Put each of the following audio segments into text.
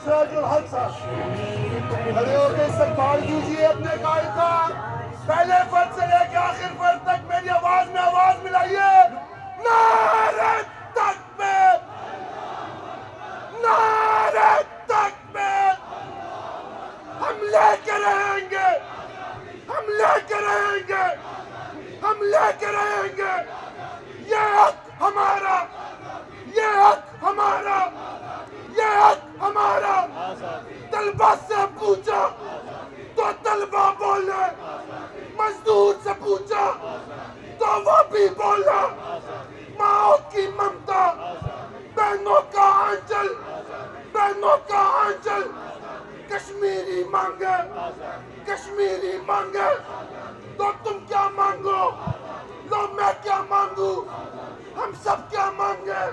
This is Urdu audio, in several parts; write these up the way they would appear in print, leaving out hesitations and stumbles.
سراج الحق صاحب کھڑے ہو کے استقبال کیجیے اپنے قائد کا. پہلے فرد سے لے کے آخر فرد تک میری آواز میں آواز ملائیے. نعرہ تکبیر! نعرہ تکبیر! ہم لے کے رہیں گے، ہم لے کے رہیں گے، ہم لے کے رہیں گے. یہ حق ہمارا، یہ حق ہمارا، یہ حق ہمارا. طلبہ سے پوچھا تو طلبہ بولے، مزدور سے پوچھا تو وہ بھی بولا. ماؤں کی ممتا، بہنوں کا آنچل، بہنوں کا آنچل. کشمیری مانگے، کشمیری مانگے تو تم کیا مانگو، لو میں کیا مانگوں. ہم سب کیا مانگے،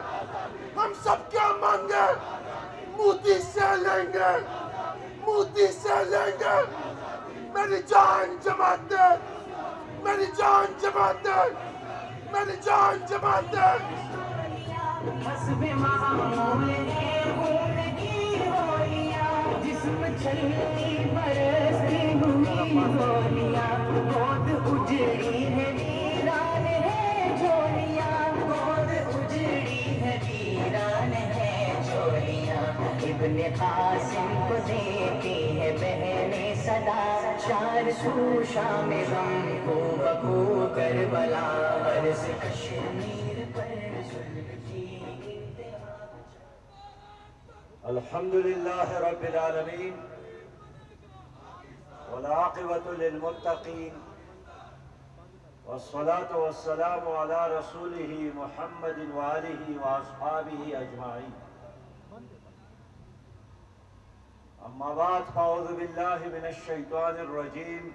ہم سب کیا مانگے. مودی سے لیں گے، مودی سے لیں گے. میری جان جماعت دے، میری جان جماعت دے، میری جان جماعت دے. حسب معمول ہے خون کی گولیاں، جسم چھلنی برستی ہوئی گولیاں. گود اجڑی ہے ویران ہے جھولیاں، گود اجڑی ہے ویران ہے جھولیاں. ابن قاسم کو دیتی ہے بہنیں صدا، شار سو شام غم کو بکو کربلا. عرض کشمیر پر ظلم کی انتہا. الحمدللہ رب العالمین والعاقبۃ للمتقین والصلاة والسلام علی رسولہ محمد وآلہ واصحابہ اجمعین. اما بعد فاعوذ باللہ من الشیطان الرجیم.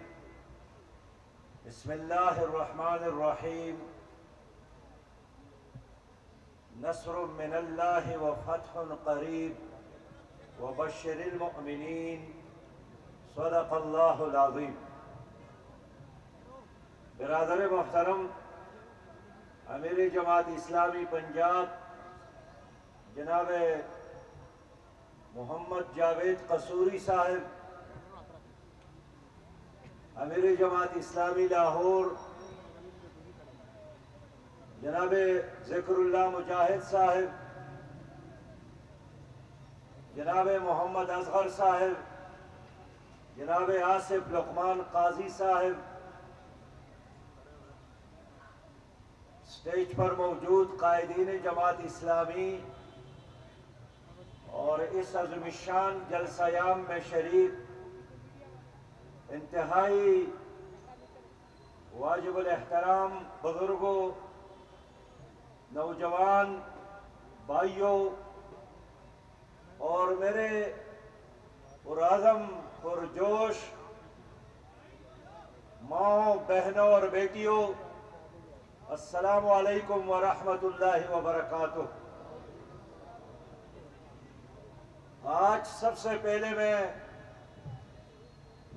بسم اللہ الرحمن الرحیم. نصر من اللہ وفتح قریب وبشر المؤمنین. صدق اللہ العظیم. برادر محترم، امیر جماعت اسلامی پنجاب جناب محمد جاوید قصوری صاحب، امیر جماعت اسلامی لاہور جناب ذکر اللہ مجاہد صاحب، جناب محمد اصغر صاحب، جناب آصف لقمان قاضی صاحب، اسٹیج پر موجود قائدین جماعت اسلامی اور اس عظیم الشان جلسہ عام میں شریک انتہائی واجب الاحترام بزرگوں، نوجوان بھائیوں اور میرے پرعزم پرجوش ماؤں، بہنوں اور بیٹیوں، السلام علیکم ورحمۃ اللہ وبرکاتہ. آج سب سے پہلے میں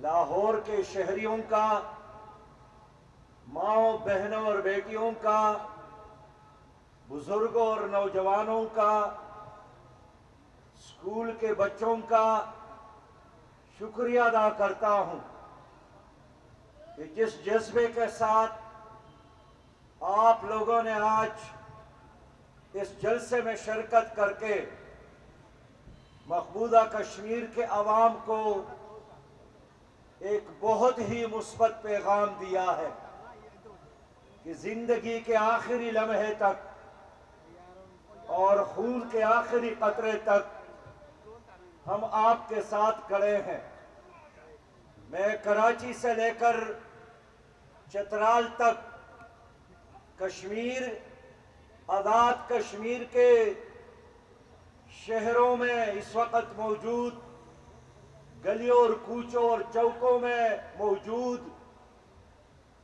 لاہور کے شہریوں کا، ماؤں، بہنوں اور بیٹیوں کا، بزرگوں اور نوجوانوں کا، اسکول کے بچوں کا شکریہ ادا کرتا ہوں کہ جس جذبے کے ساتھ آپ لوگوں نے آج اس جلسے میں شرکت کر کے مقبوضہ کشمیر کے عوام کو ایک بہت ہی مثبت پیغام دیا ہے کہ زندگی کے آخری لمحے تک اور خون کے آخری قطرے تک ہم آپ کے ساتھ کھڑے ہیں. میں کراچی سے لے کر چترال تک کشمیر، آزاد کشمیر کے شہروں میں اس وقت موجود، گلیوں اور کوچوں اور چوکوں میں موجود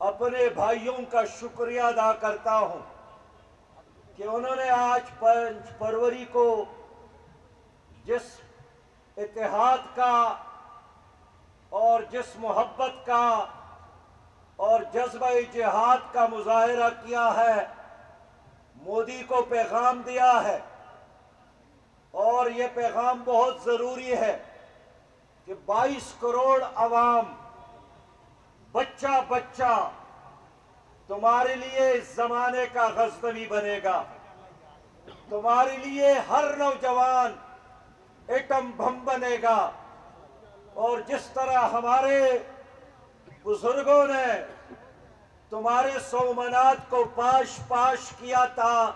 اپنے بھائیوں کا شکریہ ادا کرتا ہوں کہ انہوں نے آج 5 فروری کو جس اتحاد کا اور جس محبت کا اور جذبہ جہاد کا مظاہرہ کیا ہے، مودی کو پیغام دیا ہے اور یہ پیغام بہت ضروری ہے کہ 22 کروڑ عوام، بچہ بچہ تمہارے لیے اس زمانے کا غزنوی بنے گا. تمہارے لیے ہر نوجوان ایٹم بم بنے گا. اور جس طرح ہمارے بزرگوں نے تمہارے سومنات کو پاش پاش کیا تھا،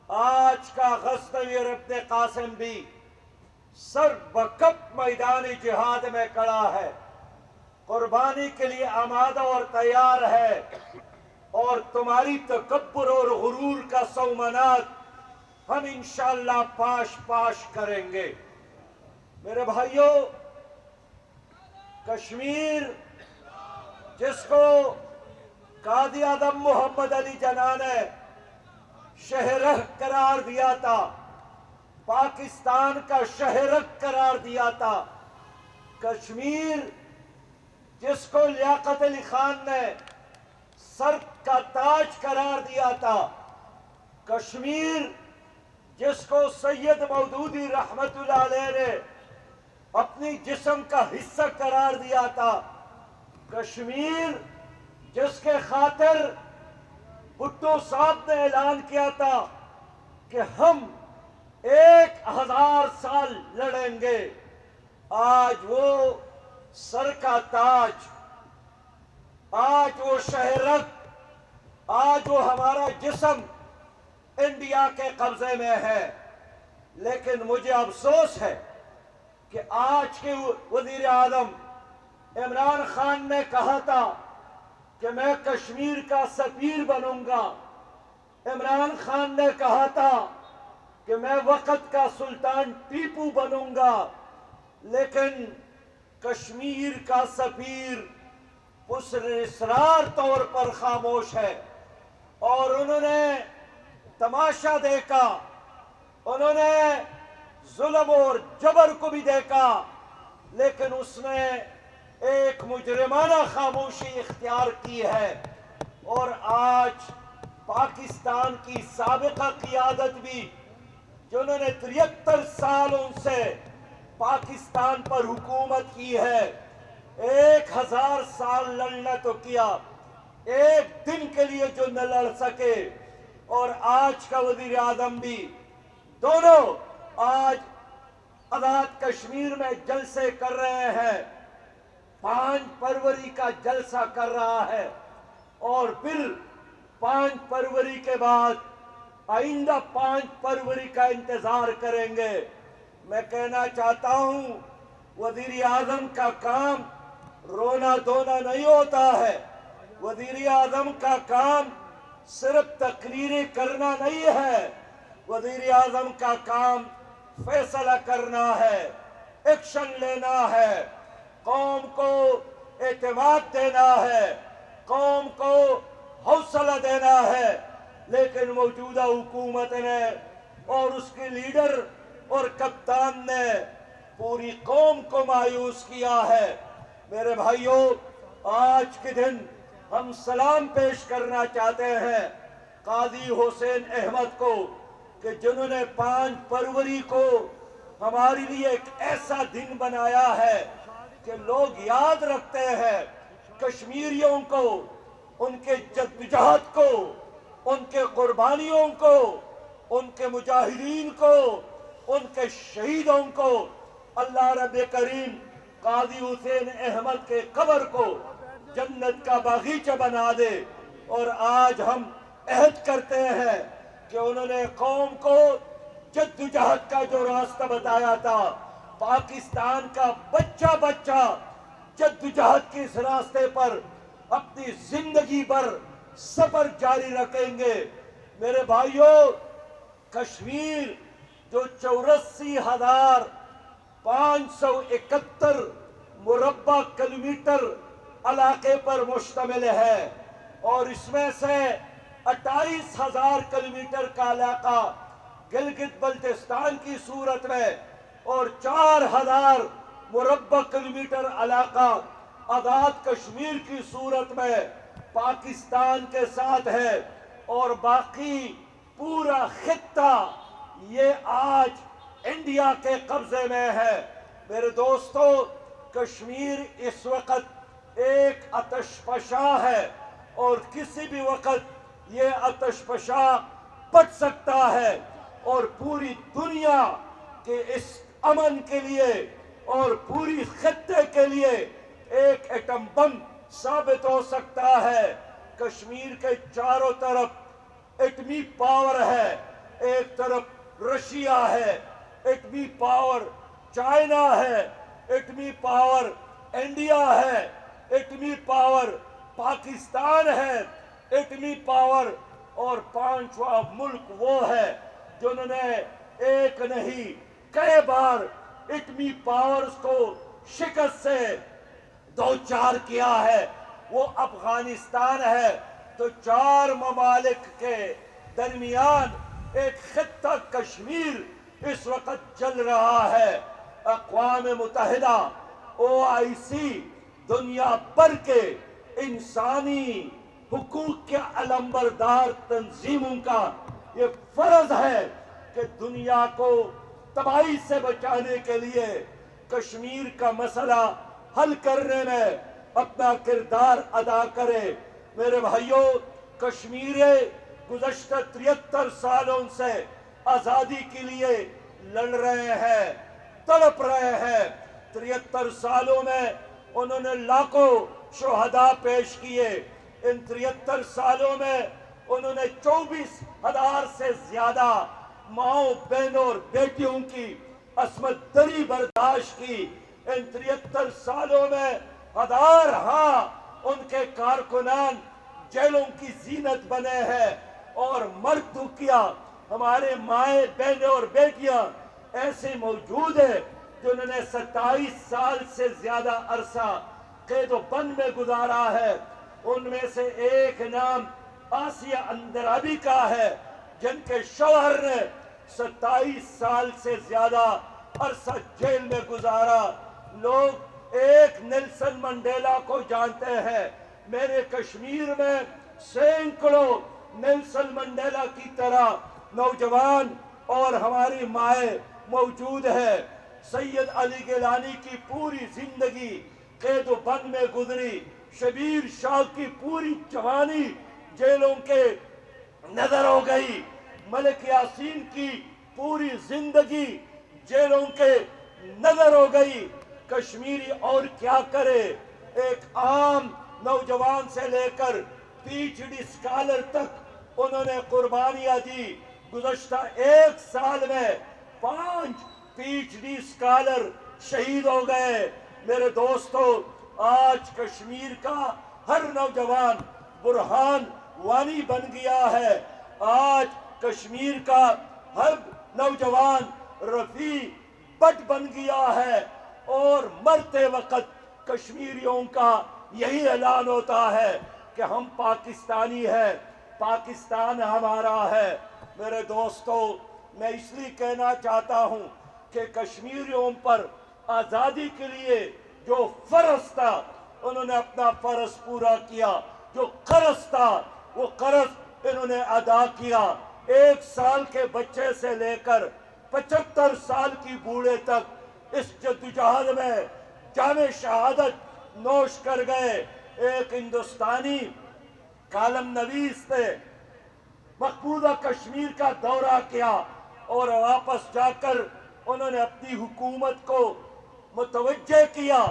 آج کا غزنوی اور ابن قاسم بھی سر بکپ میدان جہاد میں کھڑا ہے، قربانی کے لیے آمادہ اور تیار ہے. اور تمہاری تکبر اور غرور کا سومنات ہم انشاءاللہ پاش پاش کریں گے. میرے بھائیوں، کشمیر جس کو قائد اعظم محمد علی جناح نے شہرہ قرار دیا تھا، پاکستان کا شہرہ قرار دیا تھا، کشمیر جس کو لیاقت علی خان نے سر کا تاج قرار دیا تھا، کشمیر جس کو سید مودودی رحمت اللہ علیہ نے اپنی جسم کا حصہ قرار دیا تھا، کشمیر جس کے خاطر بھٹو صاحب نے اعلان کیا تھا کہ ہم 1000 سال لڑیں گے، آج وہ سر کا تاج، آج وہ شہرت، آج وہ ہمارا جسم انڈیا کے قبضے میں ہے. لیکن مجھے افسوس ہے کہ آج کے وزیر اعظم عمران خان نے کہا تھا کہ میں کشمیر کا سفیر بنوں گا. عمران خان نے کہا تھا کہ میں وقت کا سلطان ٹیپو بنوں گا، لیکن کشمیر کا سفیر پراسرار طور پر خاموش ہے. اور انہوں نے تماشا دیکھا، انہوں نے ظلم اور جبر کو بھی دیکھا، لیکن اس نے ایک مجرمانہ خاموشی اختیار کی ہے. اور آج پاکستان کی سابقہ قیادت بھی، جنہوں نے 73 سالوں سے پاکستان پر حکومت کی ہے، 1000 سال لڑنا تو کیا، ایک دن کے لیے جو نہ لڑ سکے. اور آج کا وزیر اعظم بھی، دونوں آج آزاد کشمیر میں جلسے کر رہے ہیں. 5 فروری کا جلسہ کر رہا ہے، اور پھر 5 فروری کے بعد آئندہ 5 فروری کا انتظار کریں گے. میں کہنا چاہتا ہوں، وزیر اعظم کا کام رونا دھونا نہیں ہوتا ہے. وزیر اعظم کا کام صرف تقریریں کرنا نہیں ہے. وزیر اعظم کا کام فیصلہ کرنا ہے، ایکشن لینا ہے، قوم کو اعتماد دینا ہے، قوم کو حوصلہ دینا ہے. لیکن موجودہ حکومت نے اور اس کے لیڈر اور کپتان نے پوری قوم کو مایوس کیا ہے. میرے بھائیوں، آج کے دن ہم سلام پیش کرنا چاہتے ہیں قاضی حسین احمد کو، کہ جنہوں نے 5 فروری کو ہمارے لیے ایک ایسا دن بنایا ہے کہ لوگ یاد رکھتے ہیں کشمیریوں کو، ان کے جدوجہد کو، ان کے قربانیوں کو، ان کے مجاہدین کو، ان کے شہیدوں کو. اللہ رب کریم قاضی حسین احمد کے قبر کو جنت کا باغیچہ بنا دے. اور آج ہم عہد کرتے ہیں کہ انہوں نے قوم کو جدوجہد کا جو راستہ بتایا تھا، پاکستان کا بچہ بچہ جدوجہد کے اس راستے پر اپنی زندگی بھر سفر جاری رکھیں گے. میرے بھائیوں، کشمیر جو 84,571 مربع کلومیٹر علاقے پر مشتمل ہے، اور اس میں سے 28,000 کلومیٹر کا علاقہ گلگت بلتستان کی صورت میں، اور 4,000 مربع کلومیٹر علاقہ آزاد کشمیر کی صورت میں پاکستان کے ساتھ ہے. اور باقی پورا خطہ یہ آج انڈیا کے قبضے میں ہے۔ میرے دوستو، کشمیر اس وقت ایک آتش فشاں ہے اور کسی بھی وقت یہ آتش فشاں پھٹ سکتا ہے اور پوری دنیا کے اس امن کے لیے اور پوری خطے کے لیے ایک ایٹم بم ثابت ہو سکتا ہے۔ کشمیر کے چاروں طرف ایٹمی پاور ہے، ایک طرف رشیا ہے، ایٹمی پاور چائنا ہے، ایٹمی پاور انڈیا ہے، ایٹمی پاور پاکستان ہے، ایٹمی پاور اور پانچواں ملک وہ ہے جنہوں نے ایک نہیں کئی بار ایٹمی پاورز کو شکست سے دوچار کیا ہے، وہ افغانستان ہے۔ تو چار ممالک کے درمیان ایک خطہ کشمیر اس وقت چل رہا ہے۔ اقوام متحدہ، OIC، دنیا بھر کے انسانی حقوق کے علمبردار تنظیموں کا یہ فرض ہے کہ دنیا کو تباہی سے بچانے کے لیے کشمیر کا مسئلہ حل کرنے میں اپنا کردار ادا کرے۔ میرے بھائیوں، کشمیر گزشتہ 73 سالوں سے آزادی کے لیے لڑ رہے ہیں، تڑپ رہے ہیں۔ 73 سالوں میں انہوں نے لاکھوں شہداء پیش کیے۔ ان 73 سالوں میں انہوں نے 24,000 سے زیادہ ماؤں، بہنوں اور بیٹیوں کی عصمت دری برداشت کی۔ ان 73 سالوں میں ہزارہا ان کے کارکنان جیلوں کی زینت بنے ہیں اور مرد دکیا ہمارے مائیں، بہنیں اور بیٹیاں ایسے موجود ہیں جنہوں نے 27 سال سے زیادہ عرصہ قید و بند میں گزارا ہے۔ ان میں سے ایک نام آسیہ اندرابی کا ہے، جن کے شوہر نے 27 سال سے زیادہ عرصہ جیل میں گزارا۔ لوگ ایک نیلسن منڈیلا کو جانتے ہیں۔ میرے کشمیر میں سینکڑوں نیلسن منڈیلا کی طرح نوجوان اور ہماری مائیں موجود ہیں۔ سید علی گیلانی کی پوری زندگی قید و بند میں گزری۔ شبیر شاہ کی پوری جوانی جیلوں کے نظر ہو گئی۔ ملک یاسین کی پوری زندگی جیلوں کے نظر ہو گئی۔ کشمیری اور کیا کرے؟ ایک عام نوجوان سے لے کر PhD اسکالر تک انہوں نے قربانیاں دی۔ گزشتہ 1 سال میں 5 PhD اسکالر شہید ہو گئے۔ میرے دوستو، آج کشمیر کا ہر نوجوان برہان وانی بن گیا ہے۔ آج کشمیر کا ہر نوجوان رفیع بٹ بن گیا ہے اور مرتے وقت کشمیریوں کا یہی اعلان ہوتا ہے کہ ہم پاکستانی ہیں، پاکستان ہمارا ہے۔ میرے دوستو، میں اس لیے کہنا چاہتا ہوں کہ کشمیریوں پر آزادی کے لیے جو فرض تھا انہوں نے اپنا فرض پورا کیا، جو قرض تھا وہ قرض انہوں نے ادا کیا۔ 1 سال کے بچے سے لے کر 75 سال کی بوڑھے تک اس جدوجہد میں جام شہادت نوش کر گئے۔ ایک ہندوستانی کالم نویس نے مقبوضہ کشمیر کا دورہ کیا اور واپس جا کر انہوں نے اپنی حکومت کو متوجہ کیا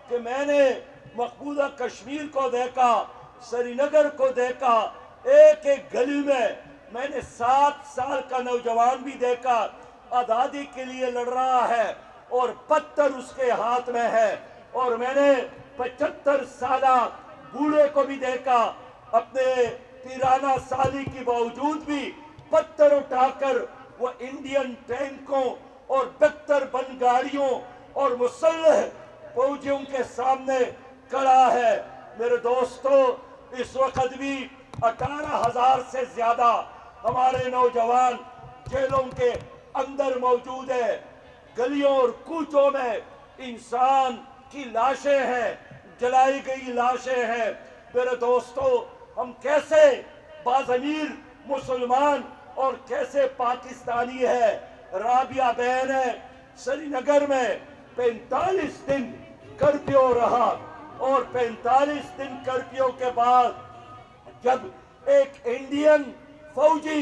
کہ میں نے مقبوضہ کشمیر کو دیکھا، سری نگر کو دیکھا، ایک ایک گلی میں نے 7 سال کا نوجوان بھی دیکھا، آزادی کے لیے لڑ رہا ہے اور پتھر اس کے ہاتھ میں ہے، اور میں نے 75 سالہ بوڑھے کو بھی دیکھا، اپنے 93 سالی کے باوجود بھی پتھر اٹھا کر وہ انڈین ٹینکوں اور بہتر بن گاڑیوں اور مسلح فوجیوں کے سامنے کھڑا ہے۔ میرے دوستو، اس وقت بھی 18,000 سے زیادہ ہمارے نوجوان جیلوں کے اندر موجود ہیں۔ گلیوں اور کوچوں میں انسان کی لاشیں ہیں، جلائی گئی لاشیں ہیں۔ میرے دوستو، ہم کیسے باضمیر مسلمان اور کیسے پاکستانی ہیں؟ رابعہ بہن ہے، سری نگر میں 45 دن کرفیو رہا، اور 45 دن کرفیو کے بعد جب ایک انڈین فوجی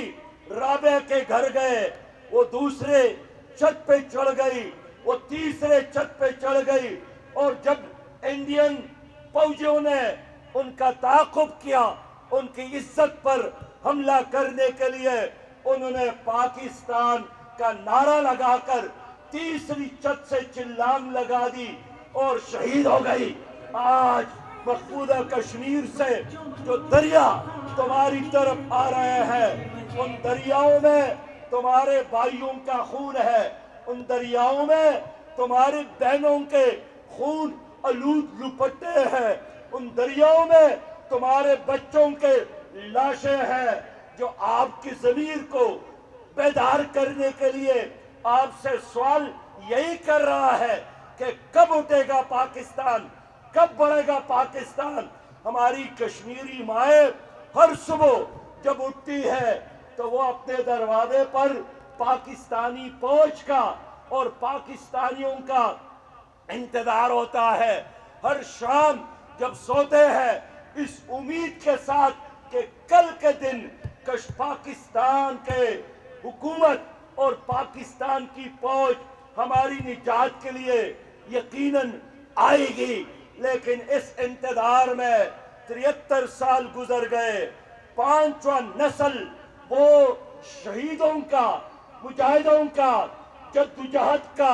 رابعہ کے گھر گئے، وہ دوسرے چھت پہ چڑھ گئی، وہ تیسرے چھت پہ چڑھ گئی، اور جب انڈین فوجیوں نے ان کا تعاقب کیا، ان کی عزت پر حملہ کرنے کے لیے انہوں نے پاکستان کا نعرہ لگا کر تیسری چھت سے چلان لگا دی اور شہید ہو گئی۔ آج مقبوضہ کشمیر سے جو دریا تمہاری طرف آ رہے ہیں، ان دریاؤں میں تمہارے بھائیوں کا خون ہے، ان دریاؤں میں تمہاری بہنوں کے خون آلود لپٹے ہیں، ان دریاؤں میں تمہارے بچوں کے لاشیں ہیں، جو آپ کی ضمیر کو بیدار کرنے کے لیے آپ سے سوال یہی کر رہا ہے کہ کب اٹھے گا پاکستان، کب بڑھے گا پاکستان۔ ہماری کشمیری مائیں ہر صبح جب اٹھتی ہے تو وہ اپنے دروازے پر پاکستانی فوج کا اور پاکستانیوں کا انتظار ہوتا ہے۔ ہر شام جب سوتے ہیں اس امید کے ساتھ کہ کل کے دن پاکستان کے حکومت اور پاکستان کی فوج ہماری نجات کے لیے یقیناً آئے گی، لیکن اس انتظار میں 73 سال گزر گئے۔ 5واں نسل وہ شہیدوں کا، مجاہدوں کا، جدوجہد کا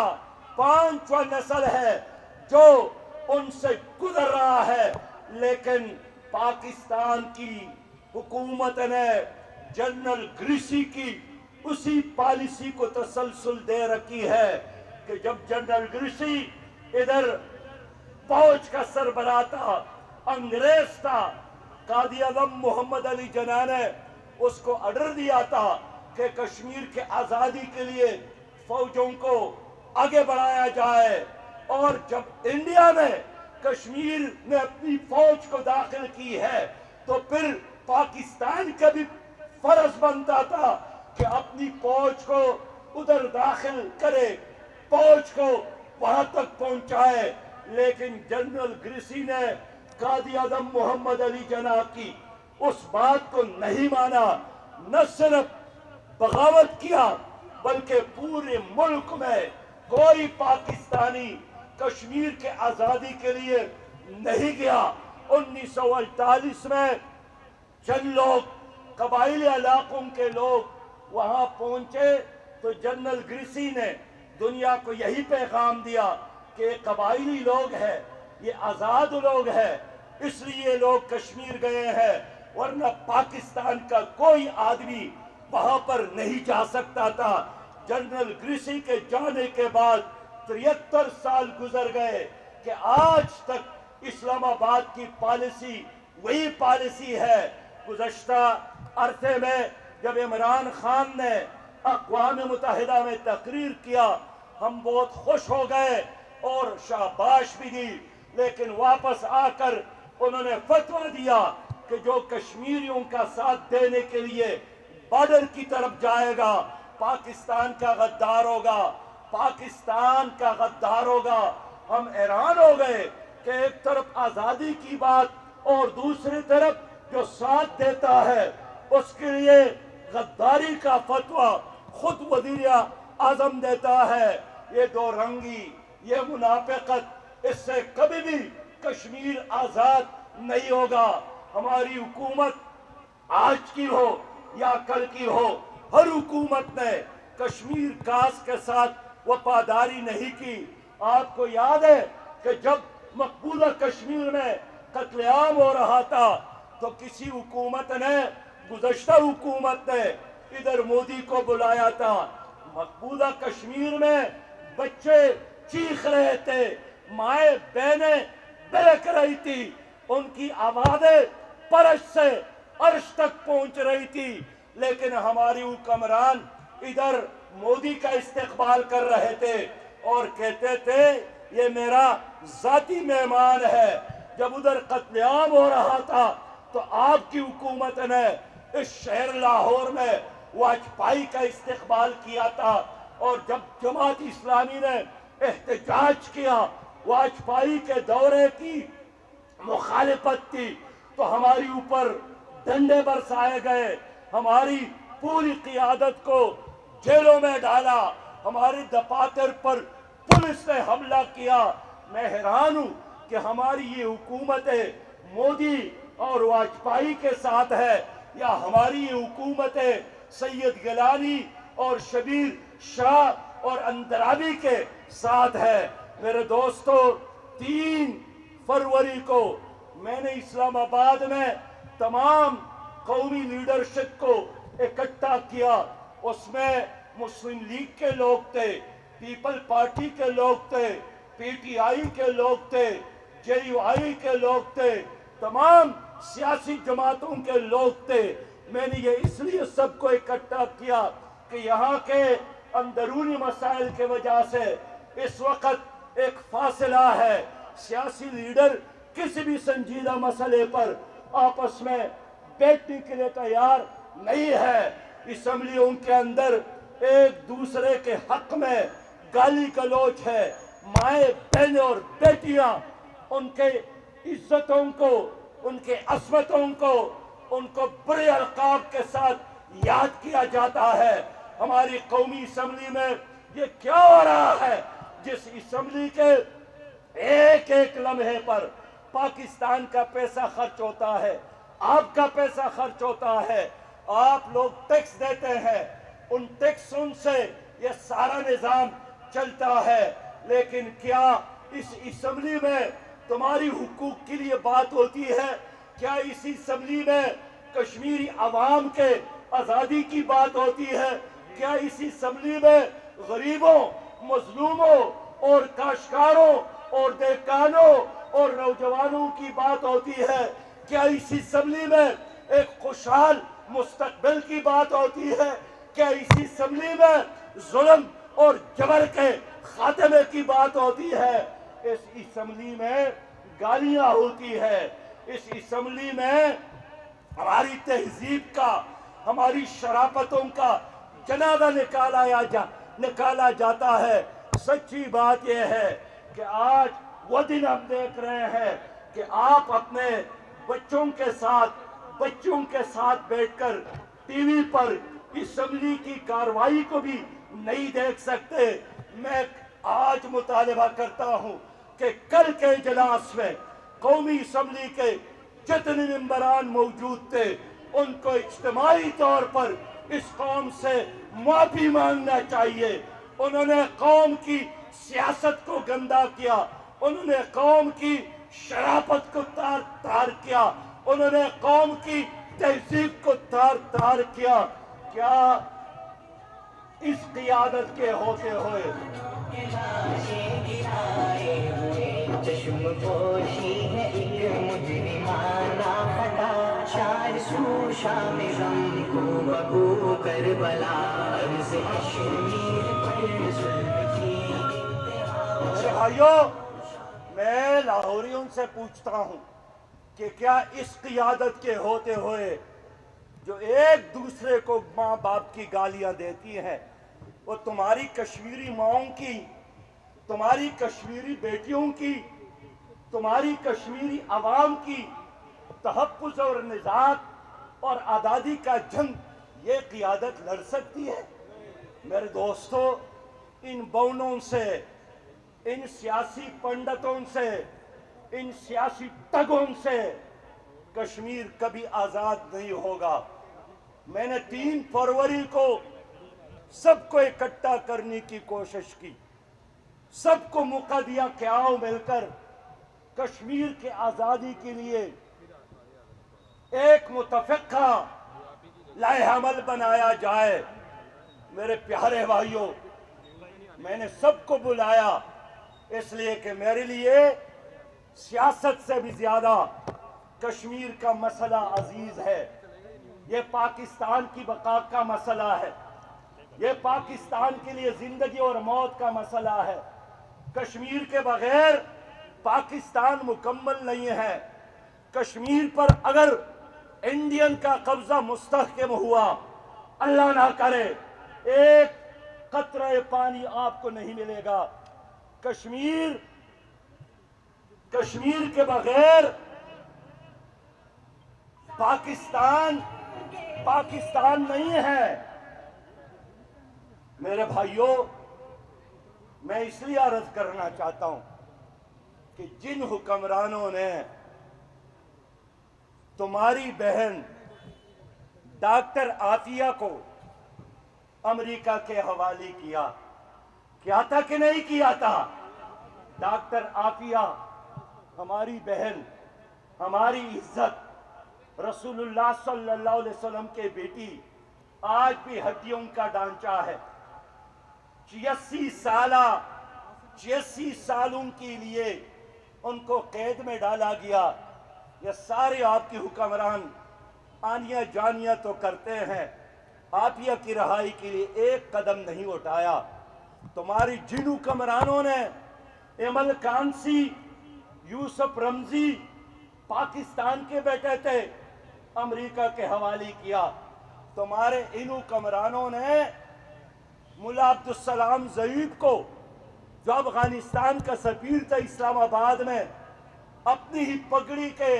5واں نسل ہے جو ان سے گزر رہا ہے، لیکن پاکستان کی حکومت نے جنرل گریسی کی اسی پالیسی کو تسلسل دے رکھی ہے کہ جب جنرل گریسی ادھر فوج کا سربراہ تھا، انگریز تھا، قائد اعظم محمد علی جناح نے اس کو آرڈر دیا تھا کہ کشمیر کے آزادی کے لیے فوجوں کو آگے بڑھایا جائے، اور جب انڈیا میں کشمیر میں اپنی فوج کو داخل کی ہے تو پھر پاکستان کا بھی فرض بنتا تھا کہ اپنی فوج کو ادھر داخل کرے، فوج کو وہاں تک پہنچائے، لیکن جنرل گریسی نے قائد اعظم محمد علی جناح کی اس بات کو نہیں مانا، نہ صرف بغاوت کیا بلکہ پورے ملک میں کوئی پاکستانی کشمیر کے آزادی کے لیے نہیں گیا۔ 1948 میں چند لوگ قبائلی علاقوں کے لوگ وہاں پہنچے تو جنرل گریسی نے دنیا کو یہی پیغام دیا کہ یہ قبائلی لوگ ہیں، یہ آزاد لوگ ہیں، اس لیے لوگ کشمیر گئے ہیں، ورنہ پاکستان کا کوئی آدمی وہاں پر نہیں جا سکتا تھا۔ جنرل گریسی کے جانے کے بعد 73 سال گزر گئے کہ آج تک اسلام آباد کی پالیسی وہی پالیسی ہے۔ گزشتہ عرصے میں جب عمران خان نے اقوام متحدہ میں تقریر کیا، ہم بہت خوش ہو گئے اور شاباش بھی دی، لیکن واپس آ کر انہوں نے فتویٰ دیا کہ جو کشمیریوں کا ساتھ دینے کے لیے بارڈر کی طرف جائے گا پاکستان کا غدار ہوگا، پاکستان کا غدار ہوگا۔ ہم حیران ہو گئے کہ ایک طرف آزادی کی بات اور دوسری طرف جو ساتھ دیتا ہے اس کے لیے غداری کا فتویٰ خود وزیر اعظم دیتا ہے۔ یہ دو رنگی، یہ منافقت، اس سے کبھی بھی کشمیر آزاد نہیں ہوگا۔ ہماری حکومت آج کی ہو یا کل کی ہو، ہر حکومت نے کشمیر کاس کے ساتھ وفاداری نہیں کی۔ آپ کو یاد ہے کہ جب مقبوضہ کشمیر میں قتل عام ہو رہا تھا تو کسی حکومت نے، گزشتہ حکومت نے ادھر مودی کو بلایا تھا۔ مقبوضہ کشمیر میں بچے چیخ رہے تھے، مائیں بہنیں بہک رہی تھی، ان کی آوازیں فرش سے عرش تک پہنچ رہی تھی، لیکن ہماری حکمران ادھر مودی کا استقبال کر رہے تھے اور کہتے تھے یہ میرا ذاتی مہمان ہے۔ جب ادھر قتل عام ہو رہا تھا تو آپ کی حکومت نے اس شہر لاہور میں واجپئی کا استقبال کیا تھا، اور جب جماعت اسلامی نے احتجاج کیا، واجپئی کے دورے کی مخالفت کی، تو ہماری اوپر ڈنڈے برسائے گئے، ہماری پوری قیادت کو جیلوں میں ڈالا، ہماری دفاتر پر پولیس نے حملہ کیا۔ میں حیران ہوں کہ ہماری یہ حکومت مودی اور واجپئی کے ساتھ ہے، یا ہماری یہ حکومت سید گیلانی اور شبیر شاہ اور اندرابی کے ساتھ ہے۔ میرے دوستو، 3 فروری کو میں نے اسلام آباد میں تمام قومی لیڈرشپ کو اکٹھا کیا۔ اس میں مسلم لیگ کے لوگ تھے، پیپل پارٹی کے لوگ تھے، پی ٹی آئی کے لوگ تھے، جے یو آئی کے لوگ تھے، تمام سیاسی جماعتوں کے لوگ تھے۔ میں نے یہ اس لیے سب کو اکٹھا کیا کہ یہاں کے اندرونی مسائل کی وجہ سے اس وقت ایک فاصلہ ہے۔ سیاسی لیڈر کسی بھی سنجیدہ مسئلے پر آپس میں بیٹھنے کے لیے تیار نہیں ہے۔ اسمبلیوں کے اندر ایک دوسرے کے حق میں گالی گلوچ ہے، مائیں بہنیں اور بیٹیاں ان کے عزتوں کو، ان کے عصمتوں کو، ان کو برے القاب کے ساتھ یاد کیا جاتا ہے۔ ہماری قومی اسمبلی میں یہ کیا ہو رہا ہے؟ جس اسمبلی کے ایک ایک لمحے پر پاکستان کا پیسہ خرچ ہوتا ہے، آپ کا پیسہ خرچ ہوتا ہے، آپ لوگ ٹیکس دیتے ہیں، ان ٹیکسوں سے یہ سارا نظام چلتا ہے۔ لیکن کیا اس اسمبلی میں تمہاری حقوق کے لیے بات ہوتی ہے؟ کیا اس اسمبلی میں کشمیری عوام کے آزادی کی بات ہوتی ہے؟ کیا اس اسمبلی میں غریبوں، مظلوموں اور کاشتکاروں اور دہقانوں اور نوجوانوں کی بات ہوتی ہے؟ کیا اس اسمبلی میں ایک خوشحال مستقبل کی بات ہوتی ہے؟ کیا اس اسمبلی میں ظلم اور جبر کے خاتمے کی بات ہوتی ہے؟ اس اسمبلی میں گالیاں ہوتی ہے، اس اسمبلی میں ہماری تہذیب کا، ہماری شرافتوں کا جنازہ نکالا جاتا ہے۔ سچی بات یہ ہے کہ آج وہ دن ہم دیکھ رہے ہیں کہ آپ اپنے بچوں کے ساتھ بیٹھ کر ٹی وی پر اسمبلی کی کارروائی کو بھی نہیں دیکھ سکتے۔ میں آج مطالبہ کرتا ہوں کہ کل کے اجلاس میں قومی اسمبلی کے جتنے ممبران موجود تھے ان کو اجتماعی طور پر اس قوم سے معافی مانگنا چاہیے۔ انہوں نے قوم کی سیاست کو گندا کیا، انہوں نے قوم کی شرافت کو تار کیا، انہوں نے قوم کی تہذیب کو تار کیا۔ کیا اس قیادت کے ہوتے ہوئے چشم پوشی ہے ایک مجرمانہ خطا، شار سو شام غم کو بگو کربلا، عرض کشمیر پر ظلم کی میرے بھائیوں، میں لاہوریوں سے پوچھتا ہوں کہ کیا اس قیادت کے ہوتے ہوئے جو ایک دوسرے کو ماں باپ کی گالیاں دیتی ہیں، وہ تمہاری کشمیری ماؤں کی، تمہاری کشمیری بیٹیوں کی، تمہاری کشمیری عوام کی تحفظ اور نجات اور آزادی کا جنگ یہ قیادت لڑ سکتی ہے؟ میرے دوستو، ان بونوں سے، ان سیاسی پنڈتوں سے، ان سیاسی ٹگوں سے کشمیر کبھی آزاد نہیں ہوگا۔ میں نے 3 فروری کو سب کو اکٹھا کرنے کی کوشش کی، سب کو موقع دیا کہ آؤ مل کر کشمیر کے آزادی کے لیے ایک متفقہ لائحہ عمل بنایا جائے۔ میرے پیارے بھائیوں، میں نے سب کو بلایا اس لیے کہ میرے لیے سیاست سے بھی زیادہ کشمیر کا مسئلہ عزیز ہے۔ یہ پاکستان کی بقا کا مسئلہ ہے، یہ پاکستان کے لیے زندگی اور موت کا مسئلہ ہے۔ کشمیر کے بغیر پاکستان مکمل نہیں ہے۔ کشمیر پر اگر انڈین کا قبضہ مستحکم ہوا، اللہ نہ کرے ایک قطرہ پانی آپ کو نہیں ملے گا۔ کشمیر کے بغیر پاکستان نہیں ہے۔ میرے بھائیوں، میں اس لیے عرض کرنا چاہتا ہوں کہ جن حکمرانوں نے تمہاری بہن ڈاکٹر عافیہ کو امریکہ کے حوالے کیا تھا کہ نہیں کیا تھا؟ ڈاکٹر عافیہ ہماری بہن، ہماری عزت، رسول اللہ صلی اللہ علیہ وسلم کے بیٹی، آج بھی ہڈیوں کا ڈھانچہ ہے۔ 86 سالوں کے لیے ان کو قید میں ڈالا گیا۔ یہ سارے آپ کے حکمران آنیا جانیا تو کرتے ہیں، عافیہ کی رہائی کے لیے ایک قدم نہیں اٹھایا۔ تمہاری جن حکمرانوں نے ایمل کانسی، یوسف رمزی پاکستان کے بیٹے تھے، امریکہ کے حوالے کیا۔ تمہارے ان حکمرانوں نے ملا عبدالسلام ظہیر کو، جو افغانستان کا سفیر تھا اسلام آباد میں، اپنی ہی پگڑی کے،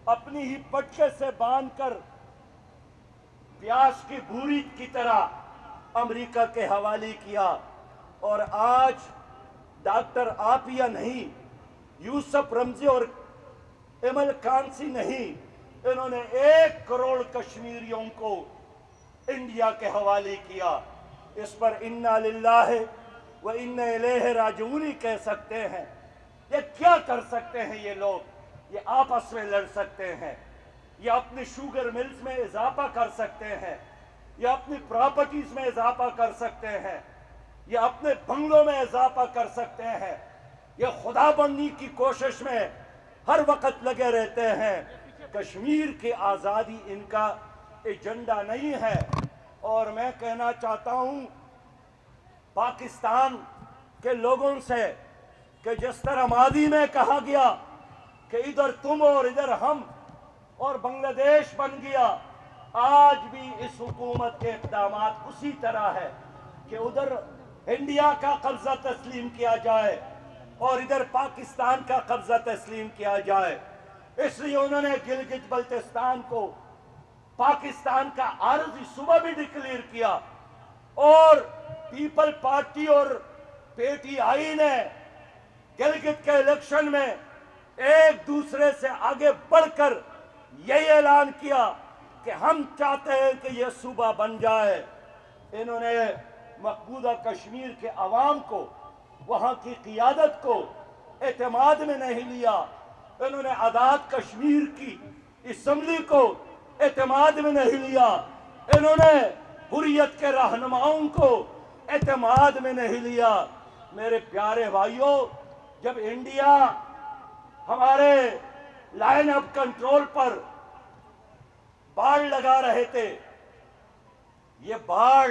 اپنی ہی پٹکے سے باندھ کر پیاز کی بھوری کی طرح امریکہ کے حوالے کیا۔ اور آج ڈاکٹر عافیہ نہیں، یوسف رمزی اور ایمل کانسی نہیں، انہوں نے 1 کروڑ کشمیریوں کو انڈیا کے حوالے کیا۔ اس پر انا للہ و انا الیہ راجعون کہہ سکتے ہیں۔ یہ کیا کر سکتے ہیں یہ لوگ؟ یہ آپس میں لڑ سکتے ہیں، یہ اپنے شوگر ملز میں اضافہ کر سکتے ہیں، یہ اپنی پراپرٹیز میں اضافہ کر سکتے ہیں، یہ اپنے بنگلوں میں اضافہ کر سکتے ہیں، یہ خدا بننے کی کوشش میں ہر وقت لگے رہتے ہیں۔ کشمیر کی آزادی ان کا ایجنڈا نہیں ہے۔ اور میں کہنا چاہتا ہوں پاکستان کے لوگوں سے کہ جس طرح ماضی میں کہا گیا کہ ادھر تم اور ادھر ہم اور بنگلہ دیش بن گیا، آج بھی اس حکومت کے اقدامات اسی طرح ہے کہ ادھر انڈیا کا قبضہ تسلیم کیا جائے اور ادھر پاکستان کا قبضہ تسلیم کیا جائے۔ اس لیے انہوں نے گلگت بلتستان کو پاکستان کا عارضی صوبہ بھی ڈکلیئر کیا، اور پیپل پارٹی اور پی ٹی آئی نے گلگت کے الیکشن میں ایک دوسرے سے آگے بڑھ کر یہ اعلان کیا کہ ہم چاہتے ہیں کہ یہ صوبہ بن جائے۔ انہوں نے مقبوضہ کشمیر کے عوام کو، وہاں کی قیادت کو اعتماد میں نہیں لیا۔ انہوں نے آزاد کشمیر کی اسمبلی کو اعتماد میں نہیں لیا۔ انہوں نے حریت کے رہنماؤں کو اعتماد میں نہیں لیا۔ میرے پیارے بھائیوں، جب انڈیا ہمارے لائن آف کنٹرول پر باڑ لگا رہے تھے، یہ باڑ،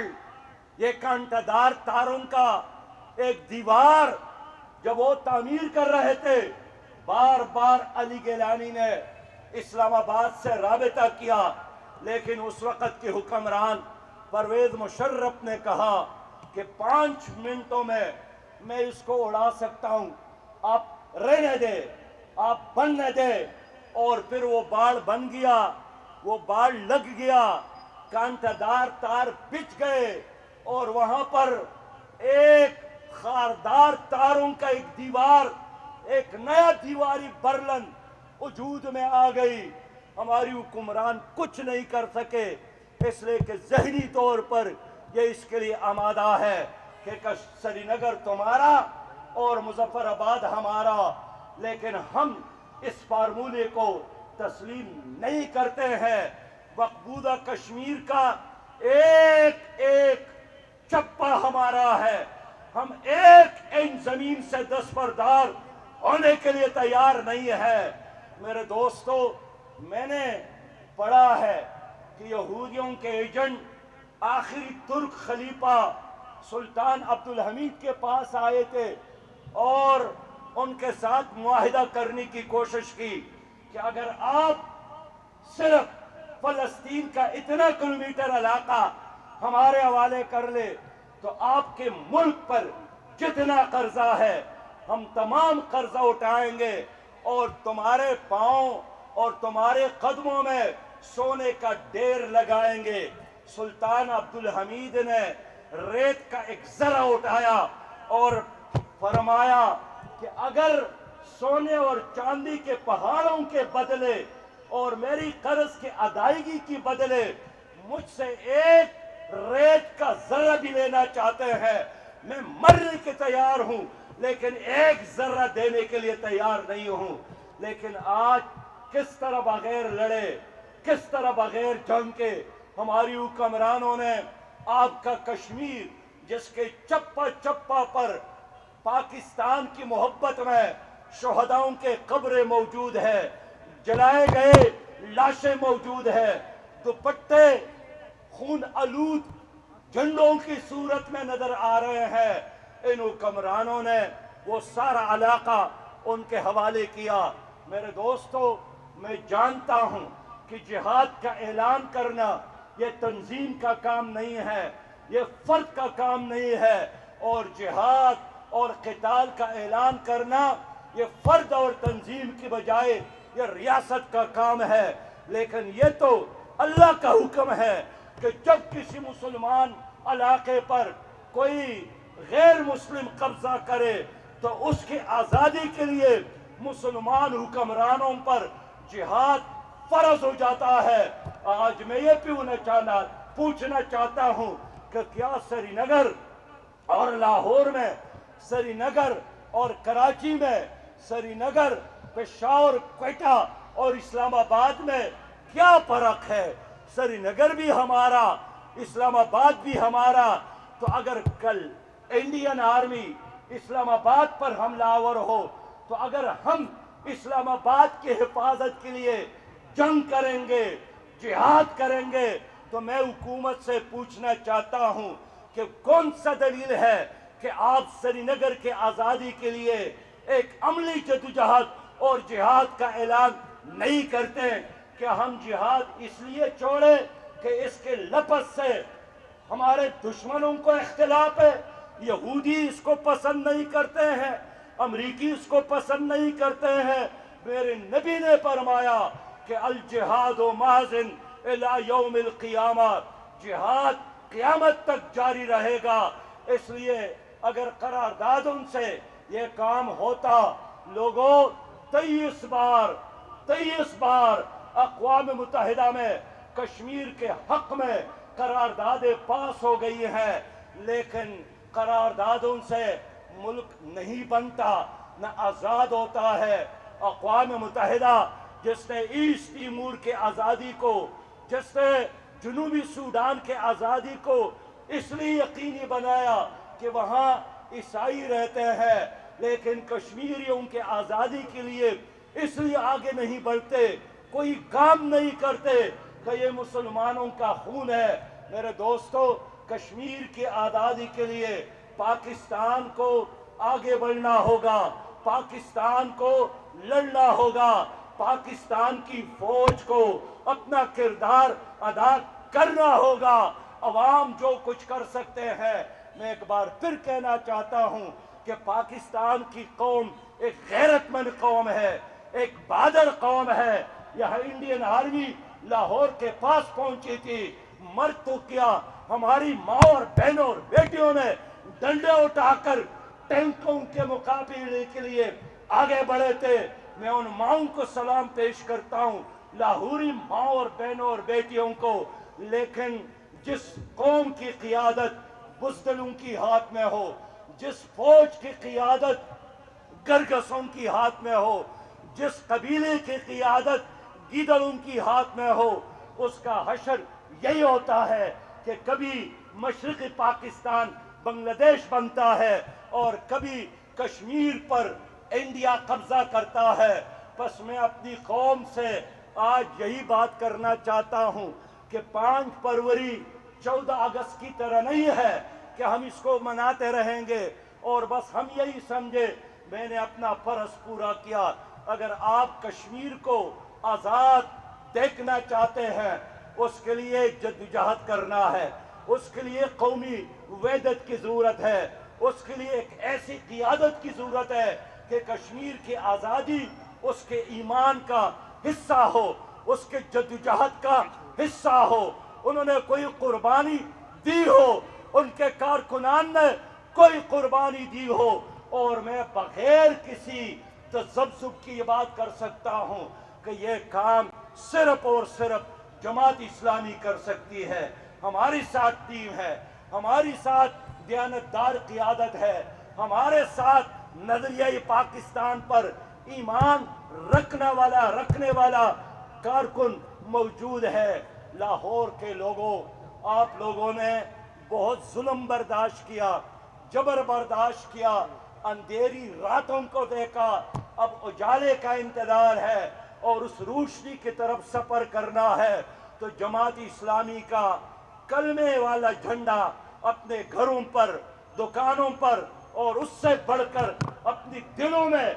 یہ کانٹا دار تاروں کا ایک دیوار جب وہ تعمیر کر رہے تھے، بار بار علی گیلانی نے اسلام آباد سے رابطہ کیا، لیکن اس وقت کے حکمران پرویز مشرف نے کہا کہ 5 منٹوں میں اس کو اڑا سکتا ہوں، آپ رہنے دیں، آپ بننے دیں۔ اور پھر وہ باڑ بن گیا، وہ باڑ لگ گیا، کانٹا دار تار بچھ گئے، اور وہاں پر ایک خاردار تاروں کا ایک دیوار، ایک نیا دیواری برلن وجود میں آ گئی۔ ہماری حکمران کچھ نہیں کر سکے، اس لیے کہ ذہنی طور پر یہ اس کے لیے آمادہ ہے کہ سری نگر تمہارا اور مظفر آباد ہمارا، لیکن ہم اس فارمولے کو تسلیم نہیں کرتے ہیں۔ مقبوضہ کشمیر کا ایک ایک چپا ہمارا ہے، ہم ایک انچ زمین سے دستبردار ہونے کے لیے تیار نہیں ہے۔ میرے دوستو، میں نے پڑھا ہے کہ یہودیوں کے ایجنٹ آخری ترک خلیفہ سلطان عبدالحمید کے پاس آئے تھے اور ان کے ساتھ معاہدہ کرنے کی کوشش کی کہ اگر آپ صرف فلسطین کا اتنا کلومیٹر علاقہ ہمارے حوالے کر لے تو آپ کے ملک پر جتنا قرضہ ہے ہم تمام قرضہ اٹھائیں گے اور تمہارے پاؤں اور تمہارے قدموں میں سونے کا ڈھیر لگائیں گے۔ سلطان عبدالحمید نے ریت کا ایک ذرہ اٹھایا اور فرمایا کہ اگر سونے اور چاندی کے پہاڑوں کے بدلے اور میری قرض کی ادائیگی کی بدلے مجھ سے ایک ریت کا ذرہ بھی لینا چاہتے ہیں، میں مرنے کے تیار ہوں، لیکن ایک ذرہ دینے کے لیے تیار نہیں ہوں۔ لیکن آج کس طرح بغیر لڑے، کس طرح بغیر جنگ کے ہماری حکمرانوں نے آپ کا کشمیر، جس کے چپا چپا پر پاکستان کی محبت میں شہداؤں کے قبریں موجود ہے، جلائے گئے لاشیں موجود ہے، دوپٹے خون آلود جھنڈوں کی صورت میں نظر آ رہے ہیں، ان حکمرانوں نے وہ سارا علاقہ ان کے حوالے کیا۔ میرے دوستو، میں جانتا ہوں کہ جہاد کا اعلان کرنا یہ تنظیم کا کام نہیں ہے، یہ فرد کا کام نہیں ہے، اور جہاد اور قتال کا اعلان کرنا یہ فرد اور تنظیم کی بجائے یہ ریاست کا کام ہے۔ لیکن یہ تو اللہ کا حکم ہے کہ جب کسی مسلمان علاقے پر کوئی غیر مسلم قبضہ کرے تو اس کی آزادی کے لیے مسلمان حکمرانوں پر جہاد فرض ہو جاتا ہے۔ آج میں یہ پوچھنا چاہتا ہوں کہ کیا سری نگر اور لاہور میں، سری نگر اور کراچی میں، سری نگر، پشاور، کوئٹہ اور اسلام آباد میں کیا فرق ہے؟ سری نگر بھی ہمارا، اسلام آباد بھی ہمارا، تو اگر کل انڈین آرمی اسلام آباد پر حملہ آور ہو تو اگر ہم اسلام آباد کی حفاظت کے لیے جنگ کریں گے، جہاد کریں گے، تو میں حکومت سے پوچھنا چاہتا ہوں کہ کون سا دلیل ہے کہ آپ سری نگر کے آزادی کے لیے ایک عملی جدوجہد اور جہاد کا اعلان نہیں کرتے؟ کہ ہم جہاد اس لیے چھوڑے کہ اس کے لفظ سے ہمارے دشمنوں کو اختلاف ہے، یہودی اس کو پسند نہیں کرتے ہیں، امریکی اس کو پسند نہیں کرتے ہیں۔ میرے نبی نے فرمایا کہ الجہاد ماضٍ الی یوم القیامہ، جہاد قیامت تک جاری رہے گا۔ اس لیے اگر قراردادوں سے یہ کام ہوتا، لوگوں 23 بار اقوام متحدہ میں کشمیر کے حق میں قراردادیں پاس ہو گئی ہیں، لیکن قراردادوں سے ملک نہیں بنتا، نہ آزاد ہوتا ہے۔ اقوام متحدہ جس نے ایسٹ تیمور کے آزادی کو، جس نے جنوبی سوڈان کے آزادی کو اس لیے یقینی بنایا کہ وہاں عیسائی رہتے ہیں، لیکن کشمیریوں کے آزادی کے لیے اس لیے آگے نہیں بڑھتے، کوئی کام نہیں کرتے کہ یہ مسلمانوں کا خون ہے۔ میرے دوستو، کشمیر کی آزادی کے لیے پاکستان کو آگے بڑھنا ہوگا، پاکستان کو لڑنا ہوگا، پاکستان کی فوج کو اپنا کردار ادا کرنا ہوگا۔ عوام جو کچھ کر سکتے ہیں، میں ایک بار پھر کہنا چاہتا ہوں کہ پاکستان کی قوم ایک غیرت مند قوم ہے، ایک بہادر قوم ہے۔ یہاں انڈین آرمی لاہور کے پاس پہنچی تھی، مرد تو کیا، ہماری ماں اور بہنوں اور بیٹیوں نے ڈنڈے اٹھا کر ٹینکوں کے مقابلے کے لیے آگے بڑھے تھے۔ میں ان ماؤں کو سلام پیش کرتا ہوں، لاہوری ماں اور بہنوں اور بیٹیوں کو۔ لیکن جس قوم کی قیادت بزدلوں کی ہاتھ میں ہو، جس فوج کی قیادت گرگسوں کی ہاتھ میں ہو، جس قبیلے کی قیادت گیدڑوں کی ہاتھ میں ہو، اس کا حشر یہی ہوتا ہے کہ کبھی مشرقی پاکستان بنگلہ دیش بنتا ہے اور کبھی کشمیر پر انڈیا قبضہ کرتا ہے۔ بس میں اپنی قوم سے آج یہی بات کرنا چاہتا ہوں کہ 5 فروری 14 اگست کی طرح نہیں ہے کہ ہم اس کو مناتے رہیں گے اور بس ہم یہی سمجھے میں نے اپنا فرض پورا کیا۔ اگر آپ کشمیر کو آزاد دیکھنا چاہتے ہیں، اس کے لیے جدوجہد کرنا ہے۔ اس کے لیے قومی وحدت کی ضرورت ہے، اس کے لیے ایک ایسی قیادت کی ضرورت ہے کہ کشمیر کی آزادی اس کے ایمان کا حصہ ہو، اس کے جدوجہد کا حصہ ہو۔ انہوں نے کوئی قربانی دی ہو، ان کے کارکنان نے کوئی قربانی دی ہو، اور میں بغیر کسی تذبذب کی یہ بات کر سکتا ہوں کہ یہ کام صرف اور صرف جماعت اسلامی کر سکتی ہے۔ ہماری ساتھ ٹیم ہے، ہماری ساتھ دیانتدار قیادت ہے، ہمارے ساتھ نظریہ پاکستان پر ایمان رکھنے والا کارکن موجود ہے۔ لاہور کے لوگوں، آپ لوگوں نے بہت ظلم برداشت کیا، جبر برداشت کیا، اندھیری راتوں کو دیکھا، اب اجالے کا انتظار ہے اور اس روشنی کی طرف سفر کرنا ہے۔ تو جماعت اسلامی کا کلمے والا جھنڈا اپنے گھروں پر، دکانوں پر، اور اس سے بڑھ کر اپنی دلوں میں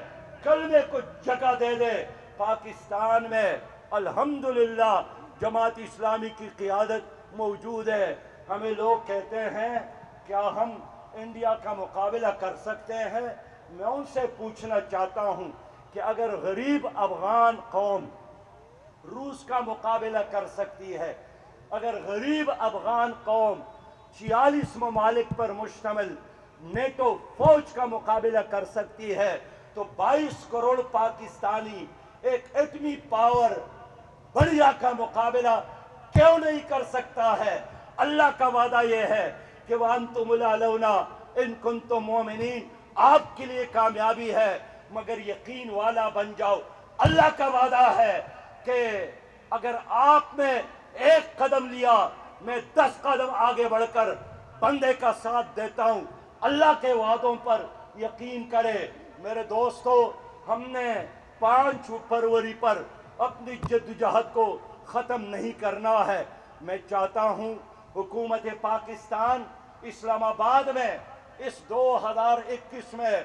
کلمے کو جگہ دے دے۔ پاکستان میں الحمدللہ جماعت اسلامی کی قیادت موجود ہے۔ ہمیں لوگ کہتے ہیں کیا ہم انڈیا کا مقابلہ کر سکتے ہیں؟ میں ان سے پوچھنا چاہتا ہوں کہ اگر غریب افغان قوم روس کا مقابلہ کر سکتی ہے، اگر غریب افغان قوم 46 ممالک پر مشتمل نیٹو فوج کا مقابلہ کر سکتی ہے، تو 22 کروڑ پاکستانی ایک ایٹمی پاور بڑھیا کا مقابلہ کیوں نہیں کر سکتا ہے؟ اللہ کا وعدہ یہ ہے کہ وَأَنْتُمُ الْأَعْلَوْنَ إِن كُنتُم مُؤْمِنِينَ، آپ کے لیے کامیابی ہے، مگر یقین والا بن جاؤ۔ اللہ کا وعدہ ہے کہ اگر آپ نے ایک قدم لیا، میں 10 قدم آگے بڑھ کر بندے کا ساتھ دیتا ہوں۔ اللہ کے وعدوں پر یقین کرے۔ میرے دوستو، ہم نے 5 فروری پر اپنی جدوجہد کو ختم نہیں کرنا ہے۔ میں چاہتا ہوں حکومت پاکستان اسلام آباد میں اس 2021 میں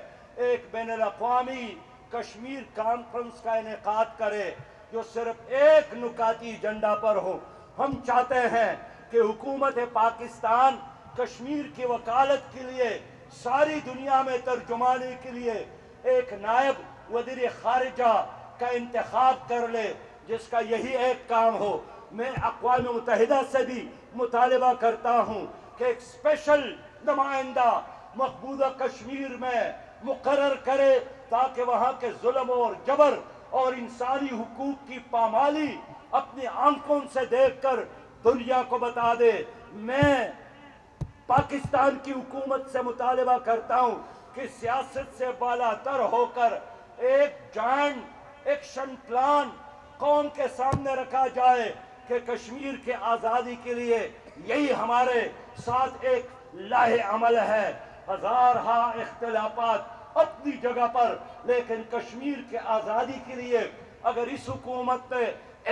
ایک بین الاقوامی کشمیر کانفرنس کا انعقاد کرے جو صرف ایک نکاتی ایجنڈا پر ہو۔ ہم چاہتے ہیں کہ حکومت پاکستان کشمیر کی وکالت کے لیے ساری دنیا میں ترجمانی کے لیے ایک نائب وزیر خارجہ کا انتخاب کر لے، جس کا یہی ایک کام ہو۔ میں اقوام متحدہ سے بھی مطالبہ کرتا ہوں کہ ایک اسپیشل نمائندہ مقبوضہ کشمیر میں مقرر کرے تاکہ وہاں کے ظلم اور جبر اور انسانی حقوق کی پامالی اپنی آنکھوں سے دیکھ کر دنیا کو بتا دے۔ میں پاکستان کی حکومت سے مطالبہ کرتا ہوں کہ سیاست سے بالا تر ہو کر ایک جوائنٹ ایکشن پلان قوم کے سامنے رکھا جائے کہ کشمیر کے آزادی کے لیے یہی ہمارے ساتھ ایک لاہ عمل ہے۔ ہزارہا اختلافات اپنی جگہ پر، لیکن کشمیر کے آزادی کے لیے اگر اس حکومت نے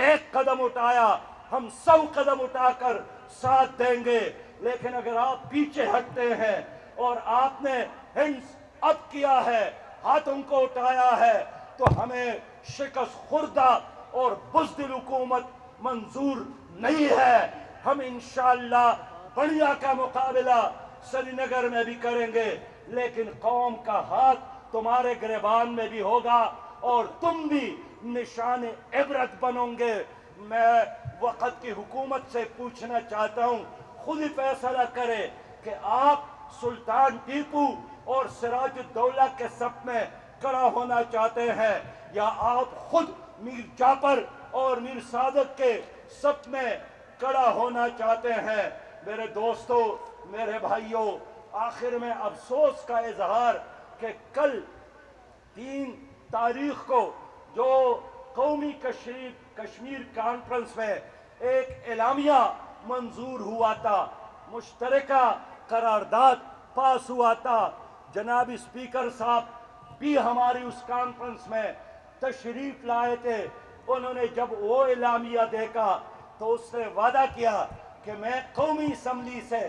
ایک قدم اٹھایا، ہم 100 قدم اٹھا کر ساتھ دیں گے۔ لیکن اگر آپ پیچھے ہٹتے ہیں اور آپ نے ہینڈز اپ کیا ہے، ہاتھوں کو اٹھایا ہے، تو ہمیں شکست خوردہ اور بزدل حکومت منظور نہیں ہے۔ ہم انشاءاللہ بڑھیا کا مقابلہ سری نگر میں بھی کریں گے، لیکن قوم کا ہاتھ تمہارے گریبان میں بھی ہوگا اور تم بھی نشان عبرت بنو گے۔ میں وقت کی حکومت سے پوچھنا چاہتا ہوں، خود ہی فیصلہ کرے کہ آپ سلطان ٹیپو اور سراج الدولہ کے صف میں کھڑا ہونا چاہتے ہیں، یا آپ خود میر جعفر اور میر صادق کے صف میں کھڑا ہونا چاہتے ہیں۔ میرے دوستو، میرے بھائیوں، آخر میں افسوس کا اظہار کہ کل 3 تاریخ کو جو قومی کشمیر کانفرنس میں ایک اعلامیہ منظور ہوا تھا، مشترکہ قرارداد پاس ہوا تھا، جناب اسپیکر صاحب بھی ہماری اس کانفرنس میں تشریف لائے تھے۔ انہوں نے جب وہ اعلامیہ دیکھا تو اس نے وعدہ کیا کہ میں قومی اسمبلی سے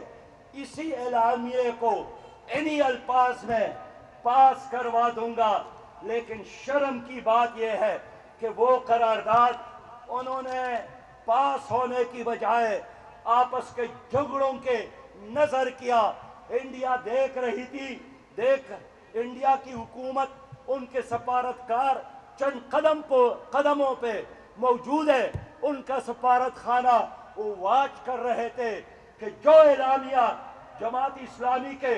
اسی اعلامیے کو انہی الفاظ میں پاس کروا دوں گا۔ لیکن شرم کی بات یہ ہے کہ وہ قرارداد انہوں نے پاس ہونے کی بجائے آپس کے جھگڑوں کے نظر کیا. انڈیا دیکھ رہی تھی، انڈیا کی حکومت، ان کے سفارتکار چند قدموں پہ موجود ہے. ان کا سفارت خانہ وہ واچ کر رہے تھے کہ جو اعلامیہ جماعت اسلامی کے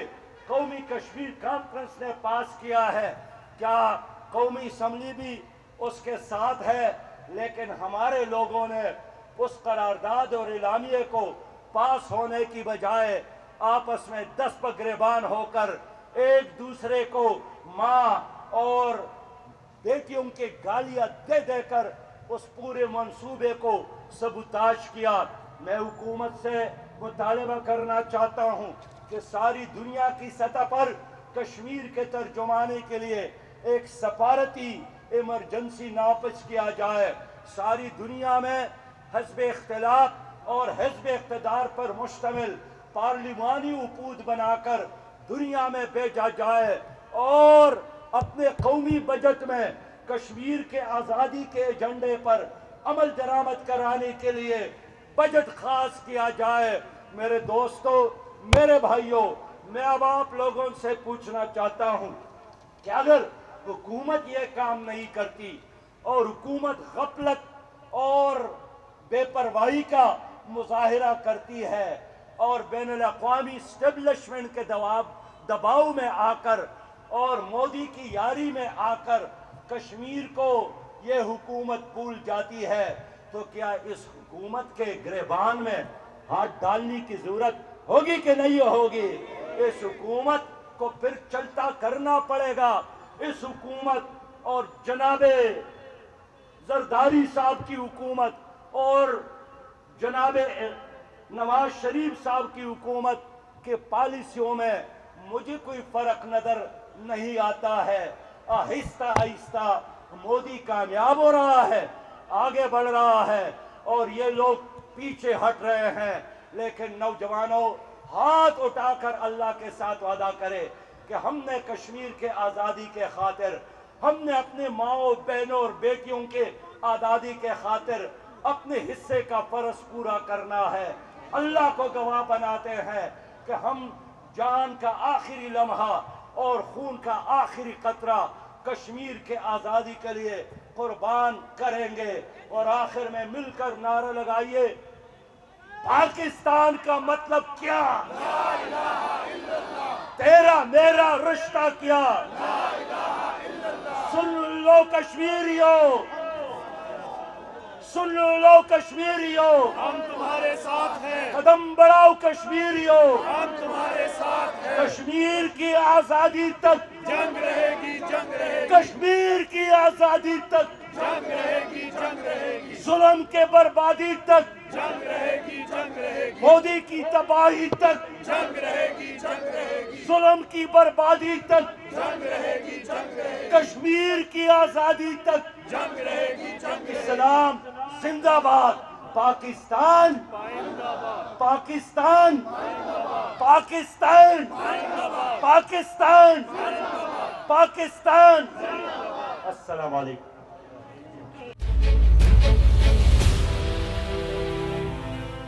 قومی کشمیر کانفرنس نے پاس کیا ہے، کیا قومی اسمبلی بھی اس کے ساتھ ہے؟ لیکن ہمارے لوگوں نے اس قرارداد اور اعلامیے کو پاس ہونے کی بجائے آپس میں دست گریبان ہو کر ایک دوسرے کو ماں اور بیٹیوں کے گالیاں دے دے کر اس پورے منصوبے کو سبوتاژ کیا. میں حکومت سے مطالبہ کرنا چاہتا ہوں کہ ساری دنیا کی سطح پر کشمیر کے ترجمانے کے لیے ایک سفارتی ایمرجنسی نافذ کیا جائے. ساری دنیا میں حزب اختلاف اور حزب اقتدار پر مشتمل پارلیمانی وفود بنا کر دنیا میں بھیجا جائے اور اپنے قومی بجٹ میں کشمیر کے آزادی کے ایجنڈے پر عمل درآمد کرانے کے لیے بجٹ خاص کیا جائے. میرے دوستو، میرے بھائیوں، میں اب آپ لوگوں سے پوچھنا چاہتا ہوں کہ اگر حکومت یہ کام نہیں کرتی اور حکومت غفلت اور بے پرواہی کا مظاہرہ کرتی ہے اور بین الاقوامی اسٹیبلشمنٹ کے دباؤ میں آ کر اور مودی کی یاری میں آ کر کشمیر کو یہ حکومت بھول جاتی ہے، تو کیا اس حکومت کے گریبان میں ہاتھ ڈالنے کی ضرورت ہوگی کہ نہیں ہوگی؟ اس حکومت کو پھر چلتا کرنا پڑے گا. اس حکومت اور جناب زرداری صاحب کی حکومت اور جناب نواز شریف صاحب کی حکومت کے پالیسیوں میں مجھے کوئی فرق نظر نہیں آتا ہے. آہستہ آہستہ مودی کامیاب ہو رہا ہے، آگے بڑھ رہا ہے اور یہ لوگ پیچھے ہٹ رہے ہیں. لیکن نوجوانوں، ہاتھ اٹھا کر اللہ کے ساتھ وعدہ کرے کہ ہم نے کشمیر کے آزادی کے خاطر، ہم نے اپنے ماؤں بہنوں اور بیٹیوں کے آزادی کے خاطر اپنے حصے کا فرض پورا کرنا ہے. اللہ کو گواہ بناتے ہیں کہ ہم جان کا آخری لمحہ اور خون کا آخری قطرہ کشمیر کے آزادی کے لیے قربان کریں گے. اور آخر میں مل کر نعرہ لگائیے، پاکستان کا مطلب کیا؟ لا الہ الا اللہ. تیرا میرا رشتہ کیا؟ لا الہ الا اللہ. سن لو کشمیریوں، سن لو کشمیریوں، ہم تمہارے ساتھ ہیں، قدم بڑھاؤ کشمیریوں. ہم تمہارے ساتھ ہیں. کشمیر کی آزادی تک جنگ رہے گی، جنگ رہے گی، کشمیر کی آزادی تک، جنگ رہے گی، جنگ رہے گی، ظلم کے بربادی تک، جنگ رہے گی، جنگ رہے گی، مودی کی تباہی تک، جنگ رہے گی، جنگ رہے گی، ظلم کی بربادی تک، جنگ رہے گی، جنگ رہے گی، کشمیر کی آزادی تک. جنگ رہے گی، جنگ رہے گی. اسلام زندہ باد. پاکستان، پاکستان، پاکستان، پاکستان، پاکستان. السلام علیکم.